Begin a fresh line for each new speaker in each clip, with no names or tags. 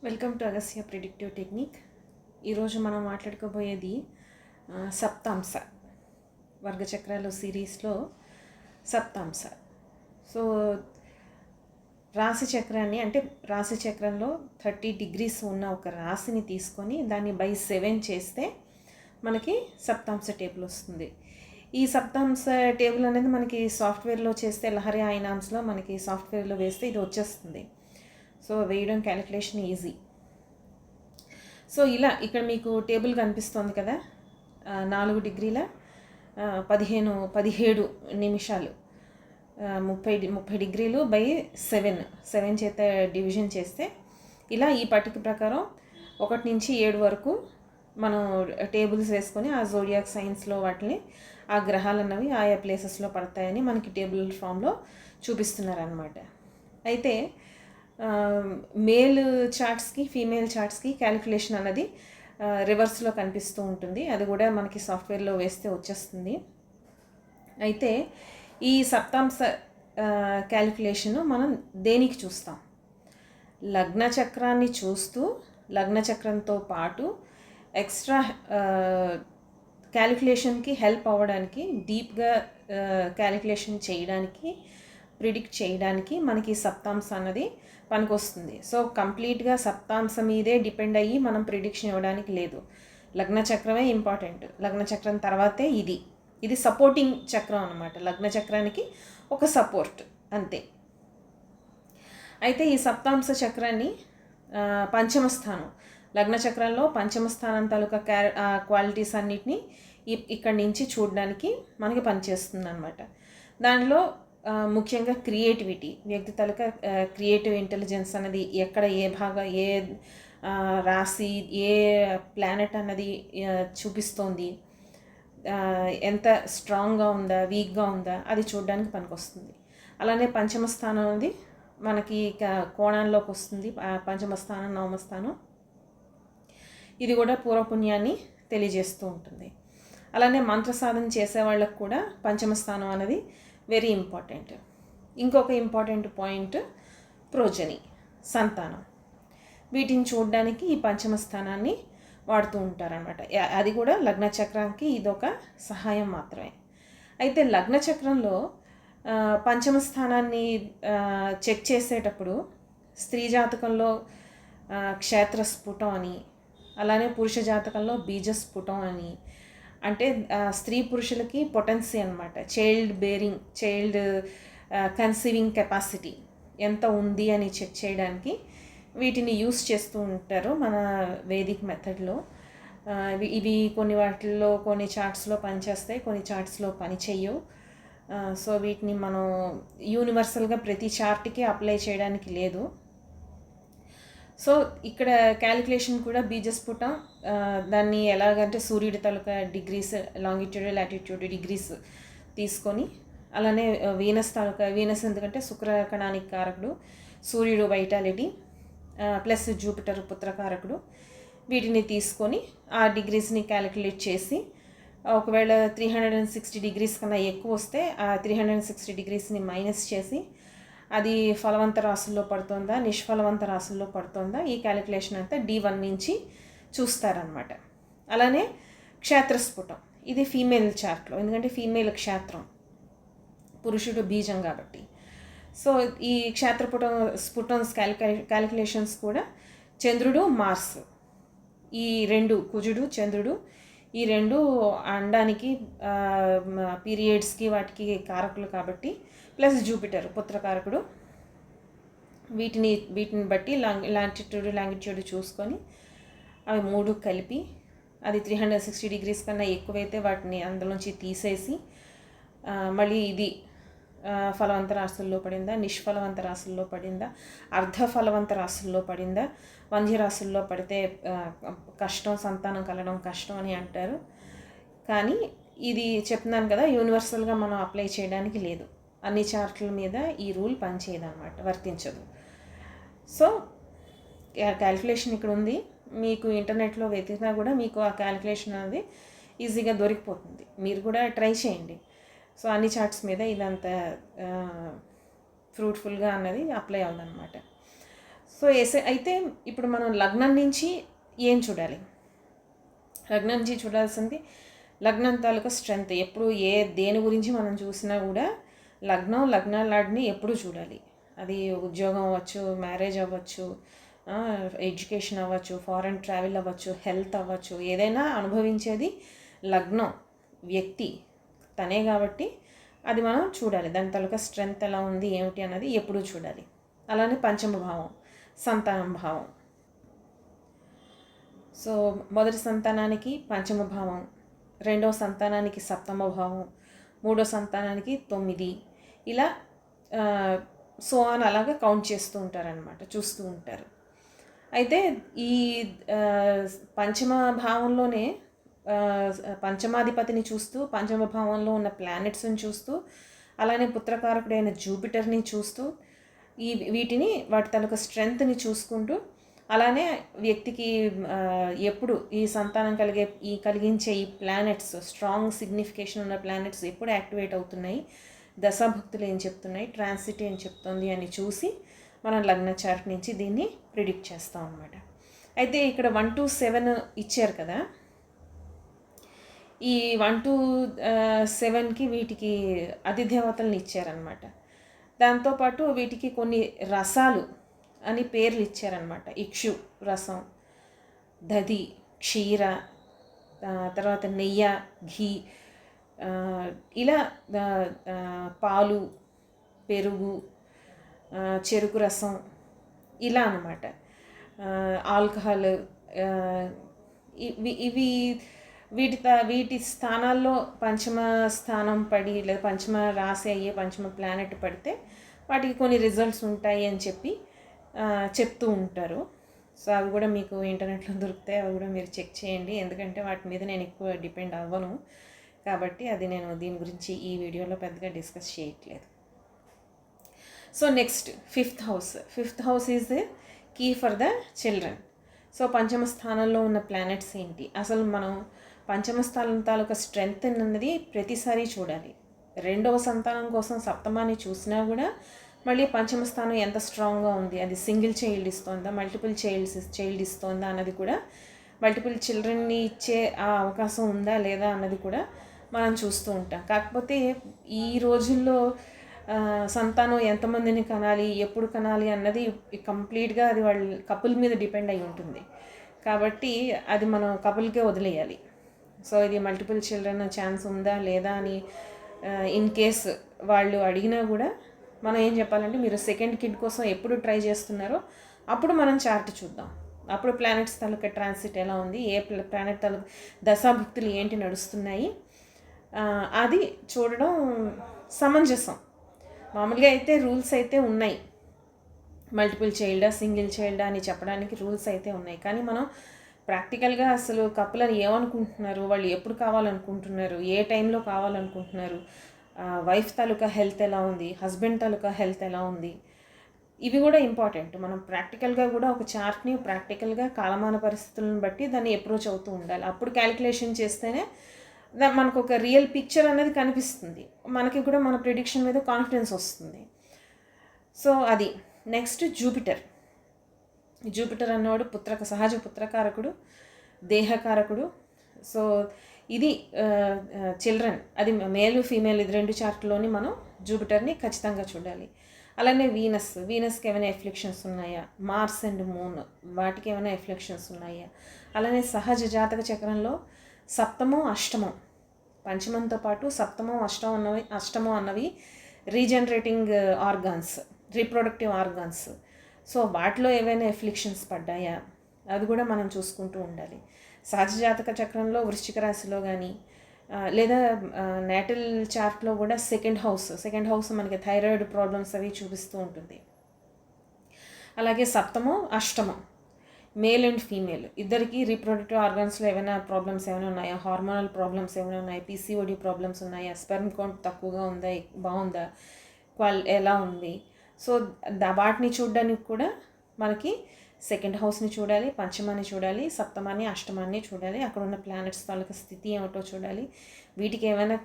Welcome to Agasya predictive technique. ఈరోజు మనం మాట్లాడుకోబోయేది సప్తాంశ వర్గచక్రాలు సిరీస్లో సప్తాంశ. సో రాశి చక్రాన్ని అంటే రాశి చక్రంలో 30 degrees ఉన్న ఒక రాశిని తీసుకొని దాన్ని by 7 చేస్తే మనకి సప్తాంశ టేబుల్ వస్తుంది. ఈ సప్తాంశ టేబుల్ అనేది మనకి సాఫ్ట్వేర్లో చేస్తే లహరి ఐనాన్స్లో మనకి సాఫ్ట్వేర్లో వేస్తే ఇది వచ్చేస్తుంది. సో వేయడం క్యాలిక్యులేషన్ ఈజీ. సో ఇలా ఇక్కడ మీకు టేబుల్ కనిపిస్తుంది కదా, 4 degrees 17 నిమిషాలు 30 degrees by 7 చేత డివిజన్ చేస్తే ఇలా ఈ పట్టిక ప్రకారం 1 నుంచి 7 వరకు మనం టేబుల్స్ వేసుకొని ఆ జోడియాక్ సైన్స్లో వాటిని ఆ గ్రహాలు అన్నవి ఆయా ప్లేసెస్లో పడతాయని మనకి టేబుల్ ఫామ్లో చూపిస్తున్నారనమాట. అయితే మేల్ చార్ట్స్కి ఫీమేల్ చార్ట్స్కి క్యాలిక్యులేషన్ అన్నది రివర్స్లో కనిపిస్తూ ఉంటుంది. అది కూడా మనకి సాఫ్ట్వేర్లో వేస్తే వచ్చేస్తుంది. అయితే ఈ సప్తాంశ క్యాలిక్యులేషన్ మనం దేనికి చూస్తాం? లగ్న చక్రాన్ని చూస్తూ లగ్న చక్రంతో పాటు ఎక్స్ట్రా క్యాలిక్యులేషన్కి హెల్ప్ అవ్వడానికి, డీప్గా క్యాలిక్యులేషన్ చేయడానికి, ప్రిడిక్ట్ చేయడానికి మనకి సప్తాంశ అన్నది పనికొస్తుంది. సో కంప్లీట్గా సప్తాంశ మీదే డిపెండ్ అయ్యి మనం ప్రిడిక్షన్ ఇవ్వడానికి లేదు. లగ్న చక్రమే ఇంపార్టెంట్. లగ్న చక్రం తర్వాతే ఇది సపోర్టింగ్ చక్రం అనమాట. లగ్న చక్రానికి ఒక సపోర్ట్ అంతే. అయితే ఈ సప్తాంశ చక్రాన్ని పంచమ స్థానం, లగ్న చక్రంలో పంచమ స్థానం తాలూకా క్వాలిటీస్ అన్నిటినీ ఇక్కడి నుంచి చూడడానికి మనకి పనిచేస్తుంది అనమాట. దానిలో ముఖ్యంగా క్రియేటివిటీ, వ్యక్తి తాలూకా క్రియేటివ్ ఇంటెలిజెన్స్ అన్నది ఎక్కడ ఏ ఏ రాశి ఏ ప్లానెట్ అన్నది చూపిస్తోంది, ఎంత స్ట్రాంగ్గా ఉందా వీక్గా ఉందా అది చూడడానికి పనికొస్తుంది. అలానే పంచమ స్థానం అనేది మనకి కోణాల్లోకి వస్తుంది. పంచమ స్థానం నవమ స్థానం ఇది కూడా పూర్వపుణ్యాన్ని తెలియజేస్తూ ఉంటుంది. అలానే మంత్ర సాధన చేసే వాళ్ళకు కూడా పంచమ స్థానం అనేది వెరీ ఇంపార్టెంట్. ఇంకొక ఇంపార్టెంట్ పాయింట్ ప్రోజని, సంతానం. వీటిని చూడడానికి ఈ పంచమ స్థానాన్ని వాడుతూ ఉంటారనమాట. అది కూడా లగ్న చక్రానికి ఇదొక సహాయం మాత్రమే. అయితే లగ్న చక్రంలో పంచమ స్థానాన్ని చెక్ చేసేటప్పుడు స్త్రీ జాతకంలో క్షేత్ర స్ఫుటం అని, అలానే పురుష జాతకంలో బీజ స్ఫుటం అని, అంటే స్త్రీ పురుషులకి పొటెన్సీ అనమాట, చైల్డ్ కన్సీవింగ్ కెపాసిటీ ఎంత ఉంది అని చెక్ చేయడానికి వీటిని యూస్ చేస్తూ ఉంటారు మన వేదిక్ మెథడ్లో. ఇవి కొన్ని వాటిల్లో కొన్ని చార్ట్స్లో పనిచేస్తాయి, కొన్ని చార్ట్స్లో పని చెయ్యవు. సో వీటిని మనం యూనివర్సల్గా ప్రతి చార్ట్కి అప్లై చేయడానికి లేదు. సో ఇక్కడ క్యాలిక్యులేషన్ కూడా బీజస్ఫుటం, దాన్ని ఎలాగంటే సూర్యుడి తాలూకా డిగ్రీస్, లాంగిట్యూడ్ లాటిట్యూడ్ డిగ్రీస్ తీసుకొని, అలానే వీనస్ ఎందుకంటే శుక్రకణానికి కారకుడు, సూర్యుడు వైటాలిటీ ప్లస్ జూపిటర్ పుత్రకారకుడు, వీటిని తీసుకొని ఆ డిగ్రీస్ని క్యాలిక్యులేట్ చేసి ఒకవేళ 360 degrees కన్నా ఎక్కువ వస్తే ఆ 360 degreesని మైనస్ చేసి అది ఫలవంత రాశుల్లో పడుతుందా నిష్ఫలవంత రాశుల్లో పడుతుందా ఈ క్యాలిక్యులేషన్ అంతా D1 నుంచి చూస్తారనమాట. అలానే క్షేత్రస్ఫుటం, ఇది ఫీమేల్ చార్ట్లో, ఎందుకంటే ఫీమేల్ క్షేత్రం, పురుషుడు బీజం కాబట్టి. సో ఈ స్ఫుటన్స్ క్యాలిక్యులేషన్స్ కూడా చంద్రుడు మార్స్, ఈ రెండు, కుజుడు చంద్రుడు, ఈ రెండు అండానికి పీరియడ్స్కి వాటికి కారకులు కాబట్టి, ప్లస్ జూపిటర్ పుత్రకారకుడు, వీటిని బట్టి లాంగిట్యూడ్ చూసుకొని అవి 3 కలిపి అది 360 degrees కన్నా ఎక్కువైతే వాటిని అందులోంచి తీసేసి మళ్ళీ ఇది ఫలవంత రాశుల్లో పడిందా, నిష్ఫలవంత రాశుల్లో పడిందా, అర్ధ ఫలవంత రాశుల్లో పడిందా, వంధ్య రాశుల్లో పడితే కష్టం, సంతానం కలగడం కష్టం అని అంటారు. కానీ ఇది చెప్తున్నాను కదా, యూనివర్సల్గా మనం అప్లై చేయడానికి లేదు. అన్ని చార్ట్ల మీద ఈ రూల్ పనిచేయదు అనమాట, వర్తించదు. సో క్యాలిక్యులేషన్ ఇక్కడ ఉంది, మీకు ఇంటర్నెట్లో వెతికినా కూడా మీకు ఆ క్యాలిక్యులేషన్ అనేది ఈజీగా దొరికిపోతుంది. మీరు కూడా ట్రై చేయండి. సో అన్ని చార్ట్స్ మీద ఇదంతా ఫ్రూట్ఫుల్గా అన్నది అప్లై అవ్వదన్నమాట. సో అయితే ఇప్పుడు మనం లగ్నం నుంచి ఏం చూడాలి? లగ్నం నుంచి చూడాల్సింది లగ్నం తాలూకా స్ట్రెంగ్త్. ఎప్పుడు దేని గురించి మనం చూసినా కూడా లగ్నాలాడిని ఎప్పుడు చూడాలి. అది ఉద్యోగం అవ్వచ్చు, మ్యారేజ్ అవ్వచ్చు, ఎడ్యుకేషన్ అవ్వచ్చు, ఫారెన్ ట్రావెల్ అవ్వచ్చు, హెల్త్ అవ్వచ్చు, ఏదైనా అనుభవించేది లగ్నం వ్యక్తి తనే కాబట్టి అది మనం చూడాలి. దాని తాలూకా స్ట్రెంగ్త్ ఎలా ఉంది ఏమిటి అన్నది ఎప్పుడూ చూడాలి. అలానే పంచమ భావం, సంతానం భావం. సో మొదటి సంతానానికి పంచమ భావం, రెండవ సంతానానికి సప్తమ భావం, మూడో సంతానానికి 9, ఇలా సో అని అలాగా కౌంట్ చేస్తూ ఉంటారనమాట, చూస్తూ ఉంటారు. అయితే ఈ పంచమ భావంలోనే పంచమాధిపతిని చూస్తూ, పంచమ భావంలో ఉన్న ప్లానెట్స్ని చూస్తూ, అలానే పుత్రకారకుడైన జూపిటర్ని చూస్తూ, వీటిని వాటి తనకు స్ట్రెంగ్త్ని చూసుకుంటూ, అలానే వ్యక్తికి ఎప్పుడు ఈ సంతానం కలిగించే ఈ ప్లానెట్స్, స్ట్రాంగ్ సిగ్నిఫికేషన్ ఉన్న ప్లానెట్స్ ఎప్పుడు యాక్టివేట్ అవుతున్నాయి, దశాభుక్తులు ఏం చెప్తున్నాయి, ట్రాన్సిట్ ఏం చెప్తుంది అని చూసి మనం లగ్న చార్ట్ నుంచి దీన్ని ప్రిడిక్ట్ చేస్తాం అన్నమాట. అయితే ఇక్కడ 1 to 7 ఇచ్చారు కదా, ఈ 1 to 7కి వీటికి అధిదేవతలను ఇచ్చారనమాట. దాంతోపాటు వీటికి కొన్ని రసాలు అని పేర్లు ఇచ్చారనమాట. ఇక్షు రసం, దధి, క్షీర, తర్వాత నెయ్యి, ఘీ, ఇలా పాలు, పెరుగు, చెరుకు రసం, ఇలా అన్నమాట. ఆల్కహాల్, ఇవి వీటి స్థానాల్లో పంచమ స్థానం పడి లేదా పంచమ రాశి అయ్యే పంచమ ప్లానెట్ పడితే వాటికి కొన్ని రిజల్ట్స్ ఉంటాయి అని చెప్తూ ఉంటారు. సో అవి కూడా మీకు ఇంటర్నెట్లో దొరుకుతాయి, అవి కూడా మీరు చెక్ చేయండి. ఎందుకంటే వాటి మీద నేను ఎక్కువ డిపెండ్ అవ్వను కాబట్టి అది నేను దీని గురించి ఈ వీడియోలో పెద్దగా డిస్కస్ చేయట్లేదు. So next fifth house is the key for the children. So పంచమ స్థానంలో ఉన్న ప్లానెట్స్ ఏంటి, అసలు మనం పంచమ స్థానం తాలూకా స్ట్రెంగ్త్ అన్నది ప్రతిసారి చూడాలి. రెండవ సంతానం కోసం సప్తమాన్ని చూసినా కూడా మళ్ళీ పంచమ స్థానం ఎంత స్ట్రాంగ్గా ఉంది, అది సింగిల్ చైల్డ్ ఇస్తోందా, మల్టిపుల్ చైల్డ్ ఇస్తోందా అన్నది కూడా, మల్టిపుల్ చిల్డ్రన్ని ఇచ్చే ఆ అవకాశం ఉందా లేదా అన్నది కూడా మనం చూస్తూ ఉంటాం. కాకపోతే ఈ రోజుల్లో సంతానం ఎంతమందిని కనాలి, ఎప్పుడు కనాలి అన్నది కంప్లీట్గా అది వాళ్ళ కపుల్ మీద డిపెండ్ అయి ఉంటుంది. కాబట్టి అది మనం కపుల్కే వదిలేయాలి. సో ఇది మల్టిపుల్ చిల్డ్రన్ ఛాన్స్ ఉందా లేదా అని ఇన్ కేస్ వాళ్ళు అడిగినా కూడా మనం ఏం చెప్పాలంటే, మీరు సెకండ్ కిడ్ కోసం ఎప్పుడు ట్రై చేస్తున్నారో అప్పుడు మనం చార్ట్ చూద్దాం. అప్పుడు ప్లానెట్స్ తాలూకా ట్రాన్సిట్ ఎలా ఉంది, ఏ ప్లానెట్ తాలూకా దశాభుక్తులు ఏంటి నడుస్తున్నాయి, అది చూడడం సమంజసం. మామూలుగా అయితే రూల్స్ అయితే ఉన్నాయి, మల్టిపుల్ చైల్డా సింగిల్ చైల్డా అని చెప్పడానికి రూల్స్ అయితే ఉన్నాయి. కానీ మనం ప్రాక్టికల్గా అసలు కపులని ఏమనుకుంటున్నారు, వాళ్ళు ఎప్పుడు కావాలనుకుంటున్నారు, ఏ టైంలో కావాలనుకుంటున్నారు, వైఫ్ తాలూకా హెల్త్ ఎలా ఉంది, హస్బెండ్ తాలూకా హెల్త్ ఎలా ఉంది, ఇవి కూడా ఇంపార్టెంట్. మనం ప్రాక్టికల్గా కూడా ఒక చార్ట్ని ప్రాక్టికల్గా కాలమాన పరిస్థితులను బట్టి దాన్ని అప్రోచ్ అవుతూ ఉండాలి. అప్పుడు క్యాలిక్యులేషన్ చేస్తేనే మనకు ఒక రియల్ పిక్చర్ అనేది కనిపిస్తుంది, మనకి కూడా మన ప్రిడిక్షన్ మీద కాన్ఫిడెన్స్ వస్తుంది. సో అది. నెక్స్ట్ జూపిటర్ అన్నవాడు సహజ పుత్రకారకుడు, దేహకారకుడు. సో ఇది చిల్డ్రన్, అది మేలు ఫీమేల్, ఇది రెండు చార్ట్లోని మనం జూపిటర్ని ఖచ్చితంగా చూడాలి. అలానే వీనస్కి ఏమైనా ఎఫ్లిక్షన్స్ ఉన్నాయా, మార్స్ అండ్ మూన్ వాటికి ఏమైనా ఎఫ్లిక్షన్స్ ఉన్నాయా, అలానే సహజ జాతక చక్రంలో సప్తమం అష్టమం, పంచమంతో పాటు సప్తమం అష్టమం అన్నవి regenerating organs, reproductive organs. So వాటిలో ఏవైనా ఎఫ్లిక్షన్స్ పడ్డాయా అది కూడా మనం చూసుకుంటూ ఉండాలి. సహజ జాతక చక్రంలో వృశ్చిక రాశిలో కానీ లేదా నేటల్ చార్ట్లో కూడా సెకండ్ హౌస్ మనకి థైరాయిడ్ ప్రాబ్లమ్స్ అవి చూపిస్తూ ఉంటుంది. అలాగే సప్తమం అష్టమం మేల్ అండ్ ఫీమేల్ ఇద్దరికి రీప్రొడక్టివ్ ఆర్గాన్స్లో ఏమైనా ప్రాబ్లమ్స్ ఏమైనా ఉన్నాయా, హార్మోనల్ ప్రాబ్లమ్స్ ఏమైనా ఉన్నాయా, పీసీఓడి ప్రాబ్లమ్స్ ఉన్నాయా, స్పెర్మ్ కౌంట్ తక్కువగా ఉందా, బాగుందా, ఎలా ఉంది. సో వాటిని చూడడానికి కూడా మనకి సెకండ్ హౌస్ని చూడాలి, పంచమాన్ని చూడాలి, సప్తమాన్ని అష్టమాన్ని చూడాలి, అక్కడ ఉన్న ప్లానెట్స్ తాలూకా స్థితి ఏమిటో చూడాలి, వీటికి ఏమైనా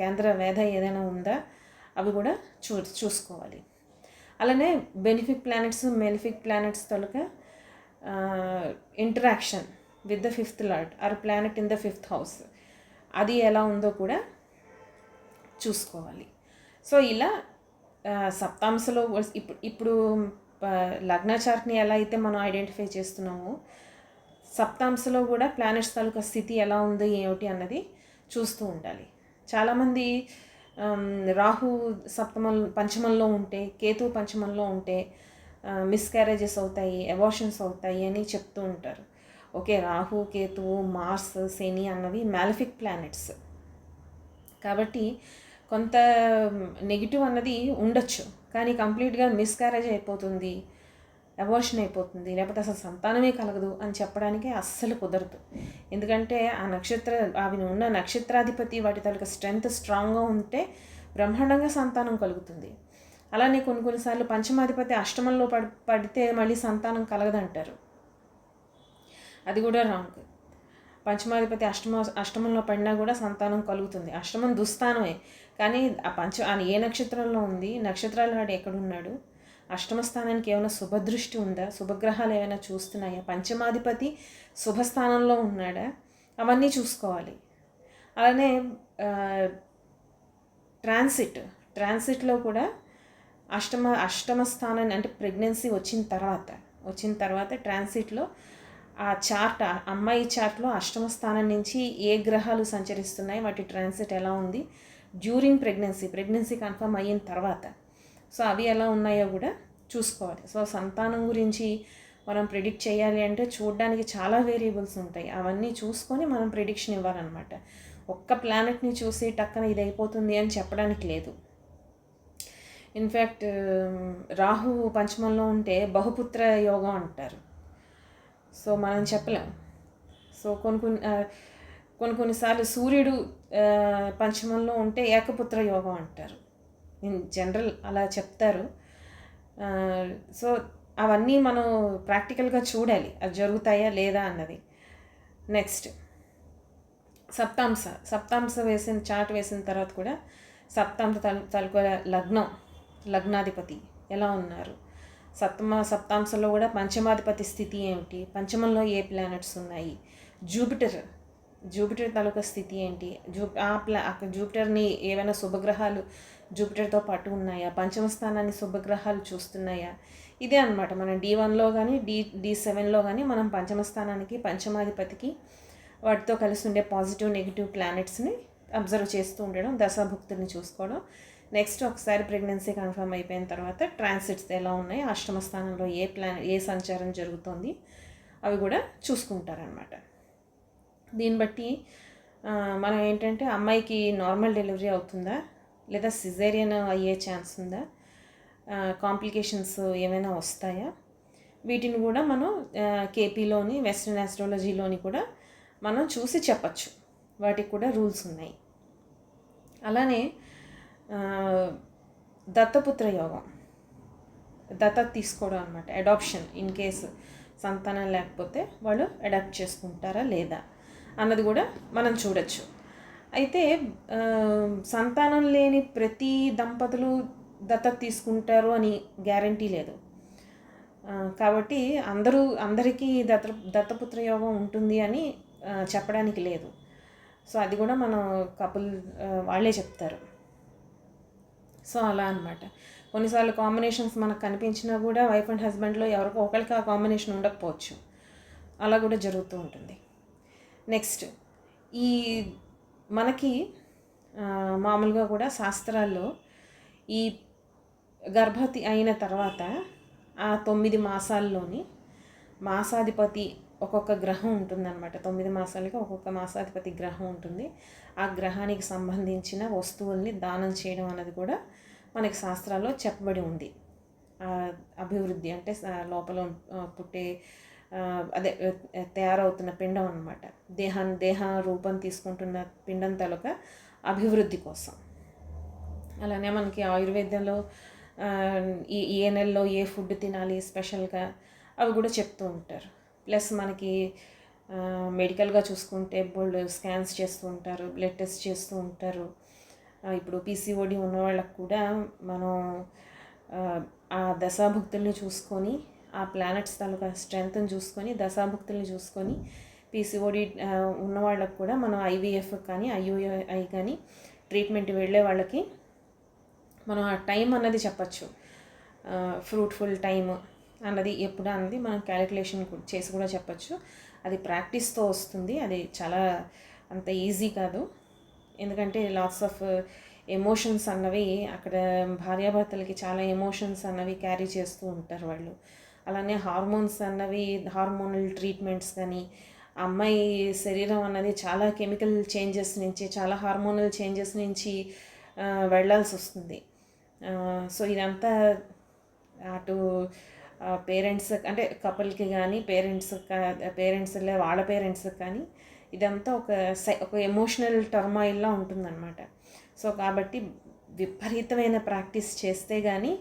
కేంద్ర వేధ ఏదైనా ఉందా అవి కూడా చూసుకోవాలి. అలానే బెనిఫిక్ ప్లానెట్స్ మెలిఫిక్ ప్లానెట్స్ తొలక interaction with the 5th lord or planet in the 5th house అది ఎలా ఉందో కూడా చూసుకోవాలి. సో ఇలా సప్తాంశలో ఇప్పుడు లగ్న చార్ట్ని ఎలా అయితే మనం ఐడెంటిఫై చేస్తున్నామో సప్తాంశలో కూడా ప్లానెట్స్ తాలూకా స్థితి ఎలా ఉంది ఏమిటి అన్నది చూస్తూ ఉండాలి. చాలామంది రాహు పంచమంలో ఉంటే కేతు పంచమంలో ఉంటే మిస్క్యారేజెస్ అవుతాయి, అబార్షన్స్ అవుతాయి అని చెప్తూ ఉంటారు. ఓకే, రాహు కేతువు మార్స్ శని అన్నవి మ్యాలిఫిక్ ప్లానెట్స్ కాబట్టి కొంత నెగిటివ్ అన్నది ఉండొచ్చు, కానీ కంప్లీట్గా మిస్క్యారేజ్ అయిపోతుంది, అబార్షన్ అయిపోతుంది, లేకపోతే అసలు సంతానమే కలగదు అని చెప్పడానికి అస్సలు కుదరదు. ఎందుకంటే అవి ఉన్న నక్షత్రాధిపతి వాటి తాలూకా స్ట్రెంగ్త్ స్ట్రాంగ్గా ఉంటే బ్రహ్మాండంగా సంతానం కలుగుతుంది. అలానే కొన్నిసార్లు పంచమాధిపతి అష్టమంలో పడితే మళ్ళీ సంతానం కలగదంటారు. అది కూడా రాంగ్. పంచమాధిపతి అష్టమంలో పడినా కూడా సంతానం కలుగుతుంది. అష్టమం దుస్థానమే, కానీ ఏ నక్షత్రంలో ఉంది, నక్షత్రాల వాడు ఎక్కడున్నాడు, అష్టమ స్థానానికి ఏమైనా శుభదృష్టి ఉందా, శుభగ్రహాలు ఏమైనా చూస్తున్నాయా, పంచమాధిపతి శుభస్థానంలో ఉన్నాడా, అవన్నీ చూసుకోవాలి. అలానే ట్రాన్సిట్లో కూడా అష్టమ స్థానాన్ని అంటే ప్రెగ్నెన్సీ వచ్చిన తర్వాత ట్రాన్సిట్లో ఆ చార్ట్ అమ్మాయి చార్ట్లో అష్టమ స్థానం నుంచి ఏ గ్రహాలు సంచరిస్తున్నాయి, వాటి ట్రాన్సిట్ ఎలా ఉంది డ్యూరింగ్ ప్రెగ్నెన్సీ కన్ఫర్మ్ అయిన తర్వాత, సో అవి ఎలా ఉన్నాయో కూడా చూసుకోవాలి. సో సంతానం గురించి మనం ప్రిడిక్ట్ చేయాలి అంటే చూడడానికి చాలా వేరియబుల్స్ ఉంటాయి, అవన్నీ చూసుకొని మనం ప్రిడిక్షన్ ఇవ్వాలన్నమాట. ఒక్క ప్లానెట్ని చూసి టక్కన ఇది అయిపోతుంది అని చెప్పడానికి లేదు. ఇన్ఫ్యాక్ట్ రాహు పంచమంలో ఉంటే బహుపుత్ర యోగం అంటారు. సో మనం చెప్పలేం. సో కొన్నిసార్లు సూర్యుడు పంచమంలో ఉంటే ఏకపుత్ర యోగం అంటారు. ఇన్ జనరల్ అలా చెప్తారు. సో అవన్నీ మనం ప్రాక్టికల్గా చూడాలి, అది జరుగుతాయా లేదా అన్నది. నెక్స్ట్ సప్తాంశ చార్ట్ వేసిన తర్వాత కూడా సప్తాంశ తాలూకా లగ్నాధిపతి ఎలా ఉన్నారు, సప్తాంశంలో కూడా పంచమాధిపతి స్థితి ఏమిటి, పంచమంలో ఏ ప్లానెట్స్ ఉన్నాయి, జూపిటర్ తాలూకా స్థితి ఏంటి, జూపిటర్ని ఏమైనా శుభగ్రహాలు జూపిటర్తో పాటు ఉన్నాయా, పంచమ స్థానాన్ని శుభగ్రహాలు చూస్తున్నాయా, ఇదే అనమాట. మనం D1లో కానీ D7లో కానీ మనం పంచమ స్థానానికి పంచమాధిపతికి వాటితో కలిసి ఉండే పాజిటివ్ నెగిటివ్ ప్లానెట్స్ని అబ్జర్వ్ చేస్తూ ఉండడం, దశాభుక్తుల్ని చూసుకోవడం. నెక్స్ట్ ఒకసారి ప్రెగ్నెన్సీ కన్ఫర్మ్ అయిపోయిన తర్వాత ట్రాన్సిట్స్ ఎలా ఉన్నాయి, అష్టమ స్థానంలో ఏ సంచారం జరుగుతుంది అవి కూడా చూసుకుంటారనమాట. దీన్ని బట్టి మనం ఏంటంటే అమ్మాయికి నార్మల్ డెలివరీ అవుతుందా లేదా సిజేరియన్ అయ్యే ఛాన్స్ ఉందా, కాంప్లికేషన్స్ ఏమైనా వస్తాయా, వీటిని కూడా మనం కేపీలోని వెస్ట్రన్ ఆస్ట్రాలజీలోని కూడా మనం చూసి చెప్పచ్చు. వాటికి కూడా రూల్స్ ఉన్నాయి. అలానే దత్తపుత్ర యోగం, దత్తత తీసుకోవడం అనమాట, అడాప్షన్. ఇన్ కేసు సంతానం లేకపోతే వాళ్ళు అడాప్ట్ చేసుకుంటారా లేదా అన్నది కూడా మనం చూడొచ్చు. అయితే సంతానం లేని ప్రతి దంపతులు దత్తత తీసుకుంటారు అని గ్యారంటీ లేదు. కాబట్టి అందరికీ దత్తపుత్ర యోగం ఉంటుంది అని చెప్పడానికి లేదు. సో అది కూడా మనం వాళ్ళే చెప్తారు. సో అలా అనమాట. కొన్నిసార్లు కాంబినేషన్స్ మనకు కనిపించినా కూడా వైఫ్ అండ్ హస్బెండ్లో ఎవరికో ఒకరికి ఆ కాంబినేషన్ ఉండకపోవచ్చు, అలా కూడా జరుగుతూ ఉంటుంది. నెక్స్ట్ మనకి మామూలుగా కూడా శాస్త్రాల్లో ఈ గర్భవతి అయిన తర్వాత ఆ 9 మాసాల్లోని మాసాధిపతి ఒక్కొక్క గ్రహం ఉంటుందన్నమాట. 9 మాసాలకి ఒక్కొక్క మాసాధిపతి గ్రహం ఉంటుంది. ఆ గ్రహానికి సంబంధించిన వస్తువుల్ని దానం చేయడం అన్నది కూడా మనకి శాస్త్రాల్లో చెప్పబడి ఉంది. అభివృద్ధి అంటే లోపల పుట్టే అదే తయారవుతున్న పిండం అన్నమాట, దేహ రూపం తీసుకుంటున్న పిండం తాలూకా అభివృద్ధి కోసం. అలానే మనకి ఆయుర్వేదంలో ఏ నెలలో ఏ ఫుడ్ తినాలి స్పెషల్గా అవి కూడా చెప్తూ ఉంటారు. ప్లస్ మనకి మెడికల్గా చూసుకుంటే బోల్డ్ స్కాన్స్ చేస్తూ ఉంటారు, బ్లడ్ టెస్ట్ చేస్తూ ఉంటారు. ఇప్పుడు PCOD ఉన్న వాళ్ళకు కూడా మనం ఆ దశాభుక్తుల్ని చూసుకొని ఆ ప్లానెట్స్ తాలూకా స్ట్రెంగ్త్ని చూసుకొని దశాభుక్తుల్ని చూసుకొని పీసీఓడి ఉన్న వాళ్ళకు కూడా మనం ఐవీఎఫ్ కానీ ఐయుఐ కానీ ట్రీట్మెంట్ వెళ్ళే వాళ్ళకి మనం ఆ టైం అన్నది చెప్పచ్చు. ఫ్రూట్ఫుల్ టైమ్ అన్నది ఎప్పుడు అన్నది మనం క్యాలిక్యులేషన్ చేసి కూడా చెప్పచ్చు. అది ప్రాక్టీస్తో వస్తుంది. అది చాలా అంత ఈజీ కాదు. ఎందుకంటే లాట్స్ ఆఫ్ ఎమోషన్స్ అన్నవి అక్కడ భార్యాభర్తలకి చాలా ఎమోషన్స్ అన్నవి క్యారీ చేస్తూ ఉంటారు వాళ్ళు. అలానే హార్మోన్స్ అన్నవి హార్మోనల్ ట్రీట్మెంట్స్ కానీ అమ్మాయి శరీరం అన్నది చాలా కెమికల్ చేంజెస్ నుంచి చాలా హార్మోనల్ చేంజెస్ నుంచి వెళ్ళాల్సి వస్తుంది. సో ఇదంతా అటు పేరెంట్స్ అంటే కపుల్కి కానీ పేరెంట్స్ వాళ్ళ పేరెంట్స్కి కానీ ఇదంతా ఒక ఎమోషనల్ టర్మాయిల్లా ఉంటుందన్నమాట. సో కాబట్టి విపరీతమైన ప్రాక్టీస్ చేస్తే కానీ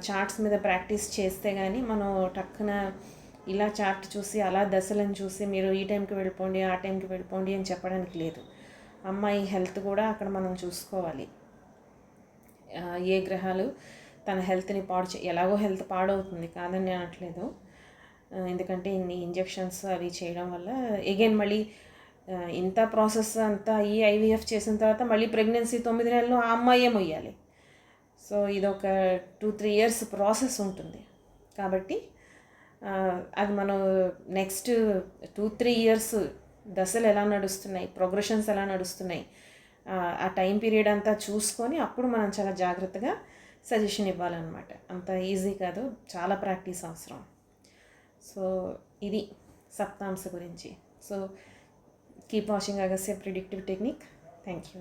చార్ట్స్ మీద ప్రాక్టీస్ చేస్తే కానీ మనం టక్కున ఇలా చార్ట్ చూసి అలా దశలను చూసి మీరు ఈ టైంకి వెళ్ళిపోండి ఆ టైంకి వెళ్ళిపోండి అని చెప్పడానికి లేదు. అమ్మాయి హెల్త్ కూడా అక్కడ మనం చూసుకోవాలి. ఏ గ్రహాలు తన హెల్త్ని ఎలాగో హెల్త్ పాడవుతుంది కాదని అనట్లేదు. ఎందుకంటే ఇన్ని ఇంజెక్షన్స్ అవి చేయడం వల్ల అగైన్ మళ్ళీ ఇంత ప్రాసెస్ అంతా ఈ ఐవీఎఫ్ చేసిన తర్వాత మళ్ళీ ప్రెగ్నెన్సీ 9 నెలలు ఆ అమ్మాయే మొయ్యాలి. సో ఇదొక 2-3 years ప్రాసెస్ ఉంటుంది. కాబట్టి అది మనం నెక్స్ట్ 2-3 years దశలు ఎలా నడుస్తున్నాయి, ప్రోగ్రెషన్స్ ఎలా నడుస్తున్నాయి, ఆ టైం పీరియడ్ అంతా చూసుకొని అప్పుడు మనం చాలా జాగ్రత్తగా సజెషన్ ఇవ్వాలన్నమాట. అంత ఈజీ కాదు, చాలా ప్రాక్టీస్ అవసరం. సో ఇది సప్తాంశ గురించి. So keep watching Agastya predictive technique. Thank you.